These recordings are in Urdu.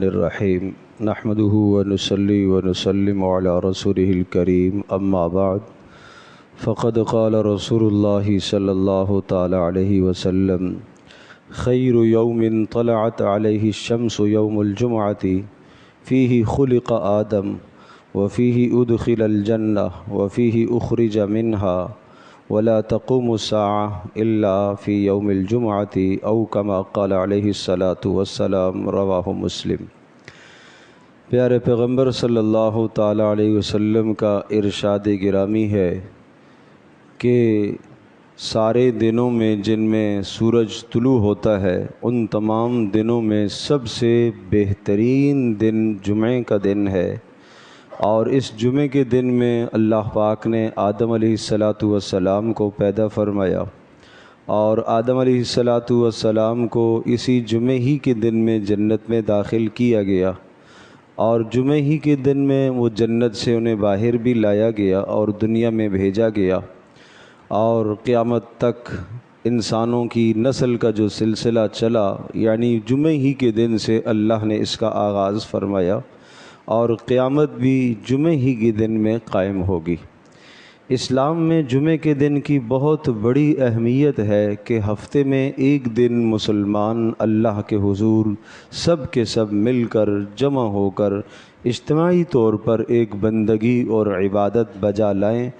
الرحمن الرحیم نحمده ونصلی ونسلم علی رسوله الکریم اما بعد فقد قال رسول اللہ صلی اللہ تعالی علیہ وسلم خیر یوم طلعت علیہ الشمس یوم الجمعۃ فیہ خلق آدم وفیہ ادخل الجنہ وفیہ اخرج منها ولا تقوم الساعة الا في يوم الجمعة او كما قال علیہ الصلاۃ والسلام رواہ مسلم۔ پیارے پیغمبر صلی اللہ تعالی علیہ وسلم کا ارشاد گرامی ہے کہ سارے دنوں میں جن میں سورج طلوع ہوتا ہے ان تمام دنوں میں سب سے بہترین دن جمعے کا دن ہے، اور اس جمعے کے دن میں اللہ پاک نے آدم علیہ السلام کو پیدا فرمایا، اور آدم علیہ السلام کو اسی جمعے ہی کے دن میں جنت میں داخل کیا گیا، اور جمعے ہی کے دن میں وہ جنت سے انہیں باہر بھی لایا گیا اور دنیا میں بھیجا گیا، اور قیامت تک انسانوں کی نسل کا جو سلسلہ چلا، یعنی جمعے ہی کے دن سے اللہ نے اس کا آغاز فرمایا، اور قیامت بھی جمعے ہی کے دن میں قائم ہوگی۔ اسلام میں جمعے کے دن کی بہت بڑی اہمیت ہے کہ ہفتے میں ایک دن مسلمان اللہ کے حضور سب کے سب مل کر جمع ہو کر اجتماعی طور پر ایک بندگی اور عبادت بجا لائیں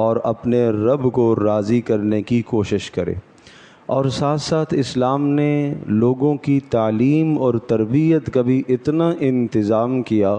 اور اپنے رب کو راضی کرنے کی کوشش کریں۔ اور ساتھ ساتھ اسلام نے لوگوں کی تعلیم اور تربیت کا بھی اتنا انتظام کیا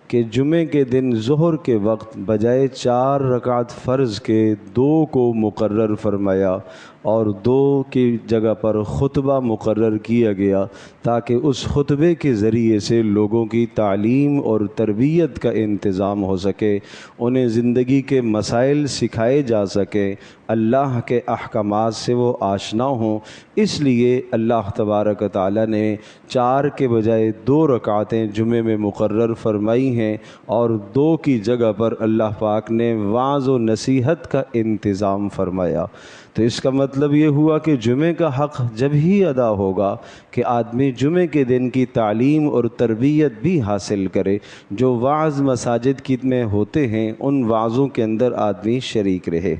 کہ جمعے کے دن ظہر کے وقت بجائے 4 رکعت فرض کے 2 کو مقرر فرمایا، اور 2 کی جگہ پر خطبہ مقرر کیا گیا تاکہ اس خطبے کے ذریعے سے لوگوں کی تعلیم اور تربیت کا انتظام ہو سکے، انہیں زندگی کے مسائل سکھائے جا سکیں، اللہ کے احکامات سے وہ آشنا ہوں۔ اس لیے اللہ تبارک و تعالیٰ نے 4 کے بجائے 2 رکعتیں جمعے میں مقرر فرمائی ہیں، اور 2 کی جگہ پر اللہ پاک نے وعظ و نصیحت کا انتظام فرمایا۔ تو اس کا مطلب یہ ہوا کہ جمعے کا حق جب ہی ادا ہوگا کہ آدمی جمعے کے دن کی تعلیم اور تربیت بھی حاصل کرے، جو وعظ مساجد کی میں ہوتے ہیں ان وعظوں کے اندر آدمی شریک رہے۔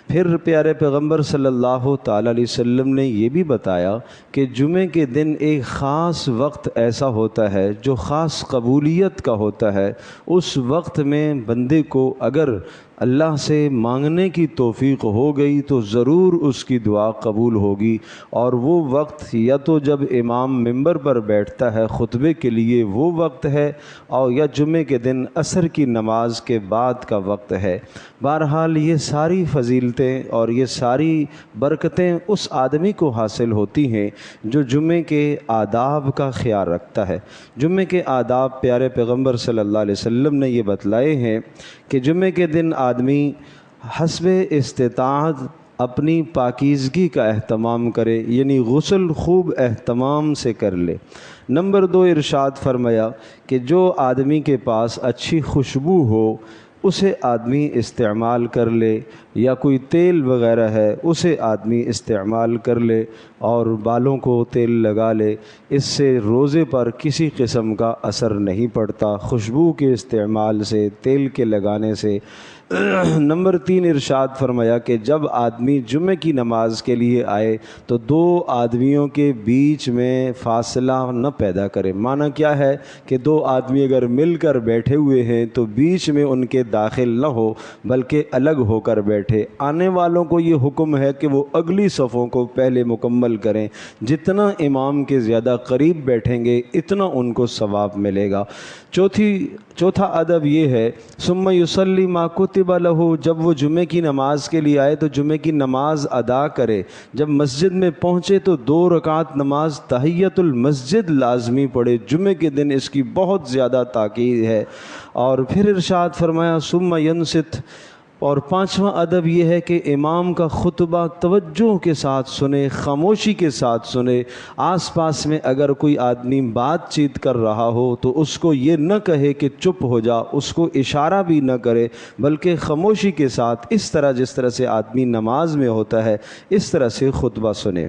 پھر پیارے پیغمبر صلی اللہ تعالی علیہ وسلم نے یہ بھی بتایا کہ جمعے کے دن ایک خاص وقت ایسا ہوتا ہے جو خاص قبولیت کا ہوتا ہے۔ اس وقت میں بندے کو اگر اللہ سے مانگنے کی توفیق ہو گئی تو ضرور اس کی دعا قبول ہوگی، اور وہ وقت یا تو جب امام ممبر پر بیٹھتا ہے خطبے کے لیے وہ وقت ہے، اور یا جمعے کے دن عصر کی نماز کے بعد کا وقت ہے۔ بہرحال یہ ساری فضیلتیں اور یہ ساری برکتیں اس آدمی کو حاصل ہوتی ہیں جو جمعے کے آداب کا خیال رکھتا ہے۔ جمعے کے آداب پیارے پیغمبر صلی اللہ علیہ وسلم نے یہ بتلائے ہیں کہ جمعے کے دن آدمی حسب استطاعت اپنی پاکیزگی کا اہتمام کرے، یعنی غسل خوب اہتمام سے کر لے۔ نمبر 2 ارشاد فرمایا کہ جو آدمی کے پاس اچھی خوشبو ہو اسے آدمی استعمال کر لے، یا کوئی تیل وغیرہ ہے اسے آدمی استعمال کر لے اور بالوں کو تیل لگا لے، اس سے روزے پر کسی قسم کا اثر نہیں پڑتا خوشبو کے استعمال سے، تیل کے لگانے سے۔ نمبر 3 ارشاد فرمایا کہ جب آدمی جمعے کی نماز کے لیے آئے تو 2 آدمیوں کے بیچ میں فاصلہ نہ پیدا کرے۔ معنی کیا ہے کہ 2 آدمی اگر مل کر بیٹھے ہوئے ہیں تو بیچ میں ان کے داخل نہ ہو بلکہ الگ ہو کر بیٹھے۔ آنے والوں کو یہ حکم ہے کہ وہ اگلی صفوں کو پہلے مکمل کریں، جتنا امام کے زیادہ قریب بیٹھیں گے اتنا ان کو ثواب ملے گا۔ چوتھا ادب یہ ہے ثم یصلی ما کتب لہ، جب وہ جمعے کی نماز کے لیے آئے تو جمعے کی نماز ادا کرے۔ جب مسجد میں پہنچے تو 2 رکعت نماز تحیۃ المسجد لازمی پڑھے۔ جمعے کے دن اس کی بہت زیادہ تاکید ہے۔ اور پھر ارشاد فرمایا ثم ینصت، اور 5واں ادب یہ ہے کہ امام کا خطبہ توجہ کے ساتھ سنے، خاموشی کے ساتھ سنے۔ آس پاس میں اگر کوئی آدمی بات چیت کر رہا ہو تو اس کو یہ نہ کہے کہ چپ ہو جا، اس کو اشارہ بھی نہ کرے، بلکہ خاموشی کے ساتھ اس طرح جس طرح سے آدمی نماز میں ہوتا ہے اس طرح سے خطبہ سنے۔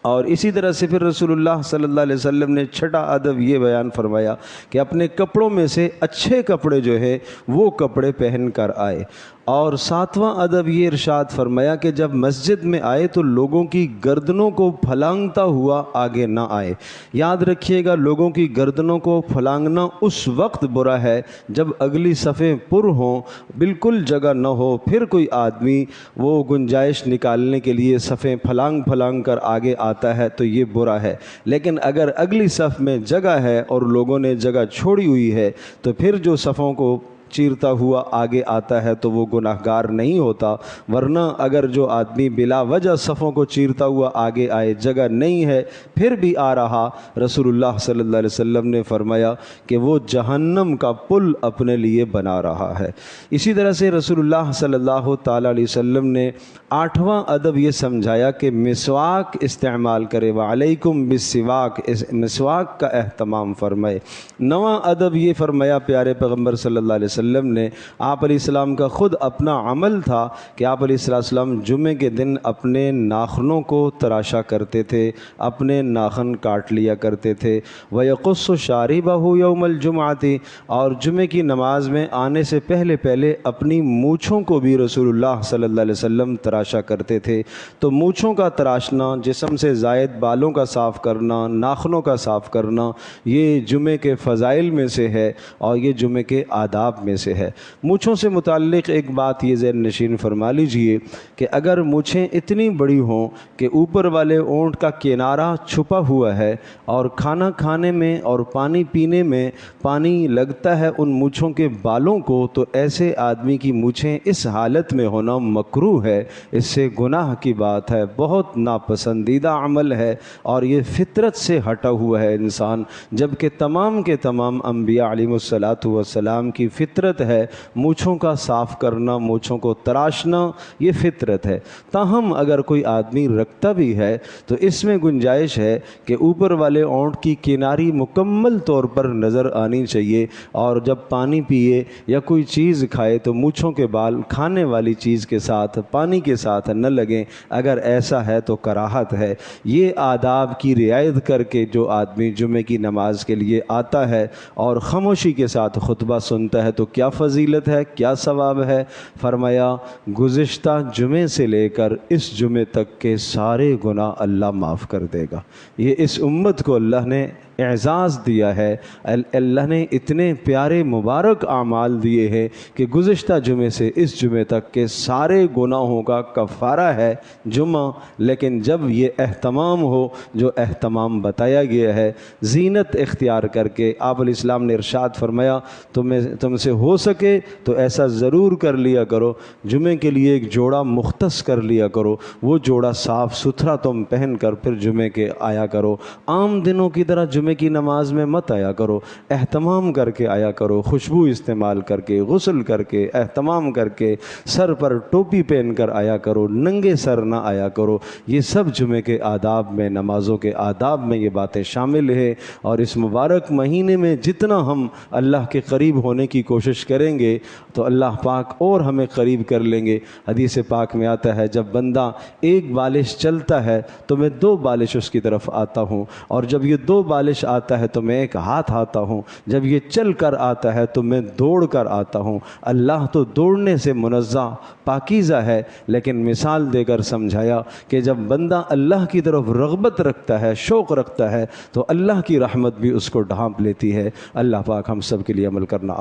اور اسی طرح سے پھر رسول اللہ صلی اللہ علیہ وسلم نے چھٹا ادب یہ بیان فرمایا کہ اپنے کپڑوں میں سے اچھے کپڑے جو ہے وہ کپڑے پہن کر آئے۔ اور ساتواں ادب یہ ارشاد فرمایا کہ جب مسجد میں آئے تو لوگوں کی گردنوں کو پھلانگتا ہوا آگے نہ آئے۔ یاد رکھیے گا، لوگوں کی گردنوں کو پھلانگنا اس وقت برا ہے جب اگلی صفیں پر ہوں، بالکل جگہ نہ ہو، پھر کوئی آدمی وہ گنجائش نکالنے کے لیے صفیں پھلانگ کر آگے آتا ہے تو یہ برا ہے۔ لیکن اگر اگلی صف میں جگہ ہے اور لوگوں نے جگہ چھوڑی ہوئی ہے تو پھر جو صفوں کو چیرتا ہوا آگے آتا ہے تو وہ گناہگار نہیں ہوتا۔ ورنہ اگر جو آدمی بلا وجہ صفوں کو چیرتا ہوا آگے آئے، جگہ نہیں ہے پھر بھی آ رہا، رسول اللہ صلی اللہ علیہ وسلم نے فرمایا کہ وہ جہنم کا پل اپنے لیے بنا رہا ہے۔ اسی طرح سے رسول اللہ صلی اللہ تعالیٰ علیہ وسلم نے 8واں ادب یہ سمجھایا کہ مسواک استعمال کرے، وعلیکم بالسواک، مسواک کا اہتمام فرمائے۔ 9واں ادب یہ فرمایا پیارے پیغمبر صلی اللہ علیہ وسلم نے، آپ علیہ السلام کا خود اپنا عمل تھا کہ آپ علیہ السلام جمعے کے دن اپنے ناخنوں کو تراشا کرتے تھے، اپنے ناخن کاٹ لیا کرتے تھے۔ وَيَقُصُّ شَارِبَهُ يَوْمَ الْجُمْعَةِ، اور جمعے کی نماز میں آنے سے پہلے اپنی مونچھوں کو بھی رسول اللہ صلی اللہ علیہ وسلم تراشا کرتے تھے۔ تو مونچھوں کا تراشنا، جسم سے زائد بالوں کا صاف کرنا، ناخنوں کا صاف کرنا، یہ جمعے کے فضائل میں سے ہے اور یہ جمعے کے آداب میں سے ہے۔ مونچھوں سے متعلق ایک بات یہ ذہن نشین فرما لیجئے کہ اگر مونچھیں اتنی بڑی ہوں کہ اوپر والے اونٹ کا کنارہ چھپا ہوا ہے اور کھانا کھانے میں اور پانی پینے میں پانی لگتا ہے ان مونچھوں کے بالوں کو، تو ایسے آدمی کی مونچھیں اس حالت میں ہونا مکروہ ہے، اس سے گناہ کی بات ہے، بہت ناپسندیدہ عمل ہے اور یہ فطرت سے ہٹا ہوا ہے انسان، جبکہ تمام کے تمام انبیاء علیہ السلام کی فطرت ہے مونچھوں کا صاف کرنا، مونچھوں کو تراشنا، یہ فطرت ہے۔ تاہم اگر کوئی آدمی رکھتا بھی ہے تو اس میں گنجائش ہے کہ اوپر والے اونٹ کی کناری مکمل طور پر نظر آنی چاہیے، اور جب پانی پیے یا کوئی چیز کھائے تو مونچھوں کے بال کھانے والی چیز کے ساتھ، پانی کے ساتھ نہ لگیں۔ اگر ایسا ہے تو کراہت ہے۔ یہ آداب کی رعایت کر کے جو آدمی جمعے کی نماز کے لیے آتا ہے اور خاموشی کے ساتھ خطبہ سنتا ہے تو کیا فضیلت ہے، کیا ثواب ہے؟ فرمایا گزشتہ جمعے سے لے کر اس جمعے تک کے سارے گناہ اللہ معاف کر دے گا۔ یہ اس امت کو اللہ نے اعزاز دیا ہے، اللہ نے اتنے پیارے مبارک اعمال دیے ہیں کہ گزشتہ جمعے سے اس جمعے تک کے سارے گناہوں کا کفارہ ہے جمعہ۔ لیکن جب یہ اہتمام ہو جو اہتمام بتایا گیا ہے، زینت اختیار کر کے، آپ علیہ السلام نے ارشاد فرمایا تم سے ہو سکے تو ایسا ضرور کر لیا کرو، جمعے کے لیے ایک جوڑا مختص کر لیا کرو، وہ جوڑا صاف ستھرا تم پہن کر پھر جمعے کے آیا کرو۔ عام دنوں کی طرح جمعے کی نماز میں مت آیا کرو، اہتمام کر کے آیا کرو، خوشبو استعمال کر کے، غسل کر کے، اہتمام کر کے، سر پر ٹوپی پہن کر آیا کرو، ننگے سر نہ آیا کرو۔ یہ سب جمعے کے آداب میں، نمازوں کے آداب میں یہ باتیں شامل ہیں، اور اس مبارک مہینے میں جتنا ہم اللہ کے قریب ہونے کی کوشش کریں گے تو اللہ پاک اور ہمیں قریب کر لیں گے۔ حدیث پاک میں آتا ہے جب بندہ ایک بالش چلتا ہے تو میں 2 بالش اس کی طرف آتا ہوں، اور جب یہ 2 بالش آتا ہے تو میں ایک ہاتھ آتا ہوں، جب یہ چل کر آتا ہے تو میں دوڑ کر آتا ہوں۔ اللہ تو دوڑنے سے منزہ پاکیزہ ہے، لیکن مثال دے کر سمجھایا کہ جب بندہ اللہ کی طرف رغبت رکھتا ہے، شوق رکھتا ہے، تو اللہ کی رحمت بھی اس کو ڈھانپ لیتی ہے۔ اللہ پاک ہم سب کے لیے عمل کرنا